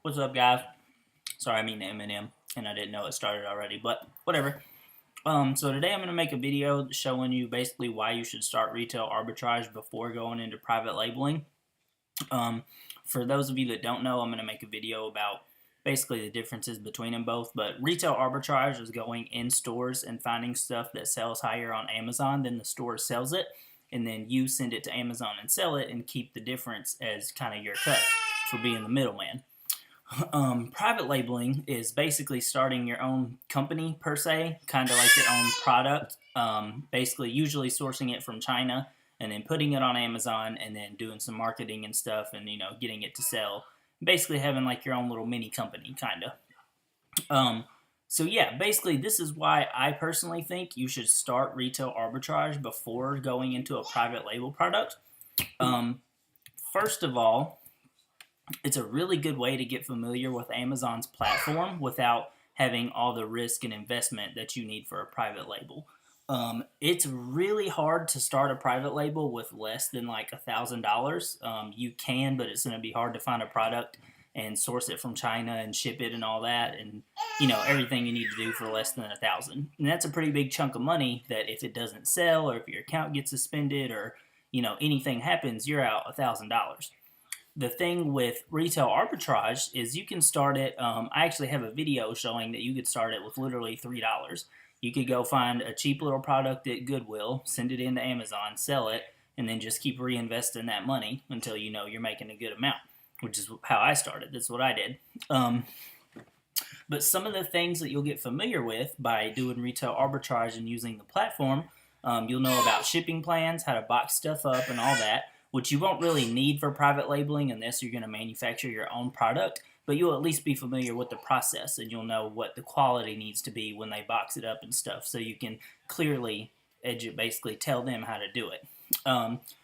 What's up, guys? Sorry, I mean the M&M, and I didn't know it started already, but whatever. So today I'm going to make a video showing you basically why you should start retail arbitrage before going into private labeling. Um, for those of you that don't know, I'm going to make a video about basically the differences between them both. But retail arbitrage is going in stores and finding stuff that sells higher on Amazon than the store sells it, and then you send it to Amazon and sell it and keep the difference as kind of your cut for being the middleman. Private labeling is basically starting your own company per se, kind of like your own product. Basically, usually sourcing it from China and then putting it on Amazon and then doing some marketing and stuff and getting it to sell. Basically, having like your own little mini company, kind of. So yeah, basically, this is why I personally think you should start retail arbitrage before going into a private label product. First of all, it's a really good way to get familiar with Amazon's platform without having all the risk and investment that you need for a private label. It's really hard to start a private label with less than like $1,000. You can, but it's going to be hard to find a product and source it from China and ship it and all that, and everything you need to do for less than $1,000. And that's a pretty big chunk of money that if it doesn't sell or if your account gets suspended or anything happens, you're out $1,000. The thing with retail arbitrage is you can start it. I actually have a video showing that you could start it with literally $3. You could go find a cheap little product at Goodwill, send it into Amazon, sell it, and then just keep reinvesting that money until you're making a good amount, which is how I started. That's what I did. But some of the things that you'll get familiar with by doing retail arbitrage and using the platform, you'll know about shipping plans, how to box stuff up, and all that, which you won't really need for private labeling unless you're going to manufacture your own product, but you'll at least be familiar with the process and you'll know what the quality needs to be when they box it up and stuff, so you can clearly basically tell them how to do it.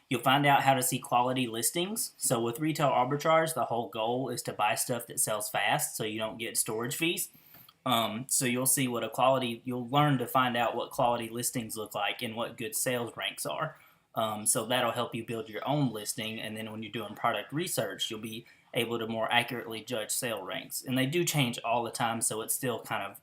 You'll find out how to see quality listings. So with retail arbitrage, the whole goal is to buy stuff that sells fast so you don't get storage fees. So you'll see you'll learn to find out what quality listings look like and what good sales ranks are. So that'll help you build your own listing, and then when you're doing product research, you'll be able to more accurately judge sale ranks. And they do change all the time, so it's still kind of,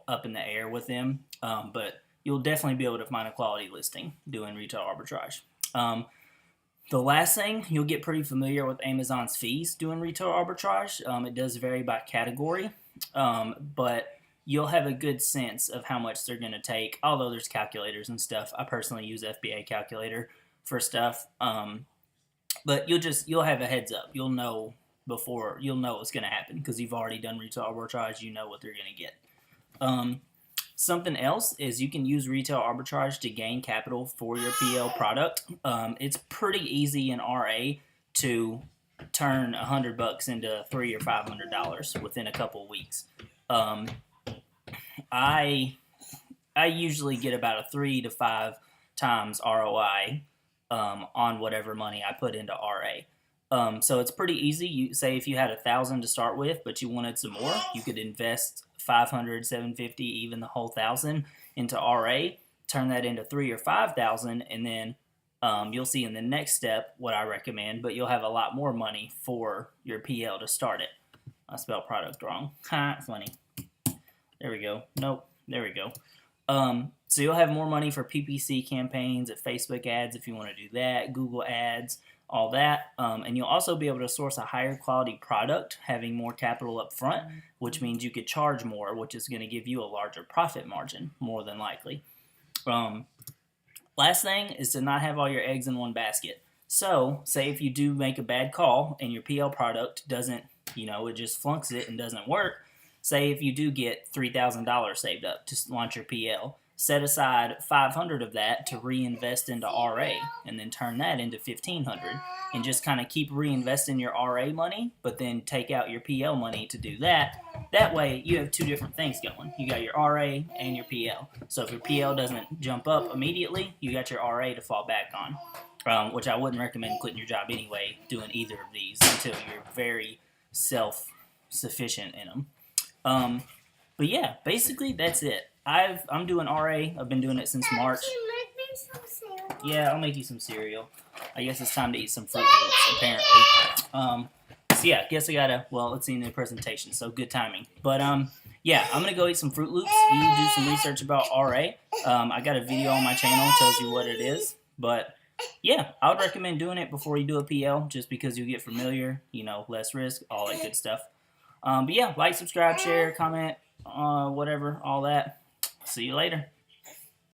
up in the air with them. But you'll definitely be able to find a quality listing doing retail arbitrage. The last thing, you'll get pretty familiar with Amazon's fees doing retail arbitrage. It does vary by category, but you'll have a good sense of how much they're going to take, although there's calculators and stuff. I personally use FBA calculator for stuff, but you'll have a heads up. You'll know what's going to happen because you've already done retail arbitrage. You know what they're going to get. Something else is you can use retail arbitrage to gain capital for your PL product. It's pretty easy in RA to turn $100 into $300 or $500 within a couple weeks. I usually get about a 3 to 5 times ROI on whatever money I put into RA. So it's pretty easy. You say if you had $1,000 to start with, but you wanted some more, you could invest $500, $750, even the whole $1,000 into RA. Turn that into $3,000 or $5,000, and then you'll see in the next step what I recommend. But you'll have a lot more money for your PL to start it. I spelled product wrong. Ha, funny. There we go. Nope. There we go. So you'll have more money for PPC campaigns, at Facebook ads if you want to do that, Google ads, all that. And you'll also be able to source a higher quality product, having more capital up front, which means you could charge more, which is going to give you a larger profit margin, more than likely. Last thing is to not have all your eggs in one basket. So say if you do make a bad call and your PL product doesn't, it just flunks it and doesn't work. Say if you do get $3,000 saved up to launch your PL, set aside $500 of that to reinvest into RA, and then turn that into $1,500, and just kind of keep reinvesting your RA money, but then take out your PL money to do that. That way, you have two different things going. You got your RA and your PL. So if your PL doesn't jump up immediately, you got your RA to fall back on, which I wouldn't recommend quitting your job anyway, doing either of these until you're very self-sufficient in them. But yeah, basically that's it. I'm doing RA. I've been doing it since March. Yeah, I'll make you some cereal. I guess it's time to eat some Fruit Loops, apparently. Nice. Yeah. Guess I gotta. Well, let's see in the presentation. So good timing. But yeah, I'm gonna go eat some Fruit Loops. You do some research about RA. I got a video on my channel that tells you what it is. But yeah, I would recommend doing it before you do a PL, just because you get familiar. You know, less risk, all that good stuff. But yeah, like, subscribe, share, comment, whatever, all that. See you later.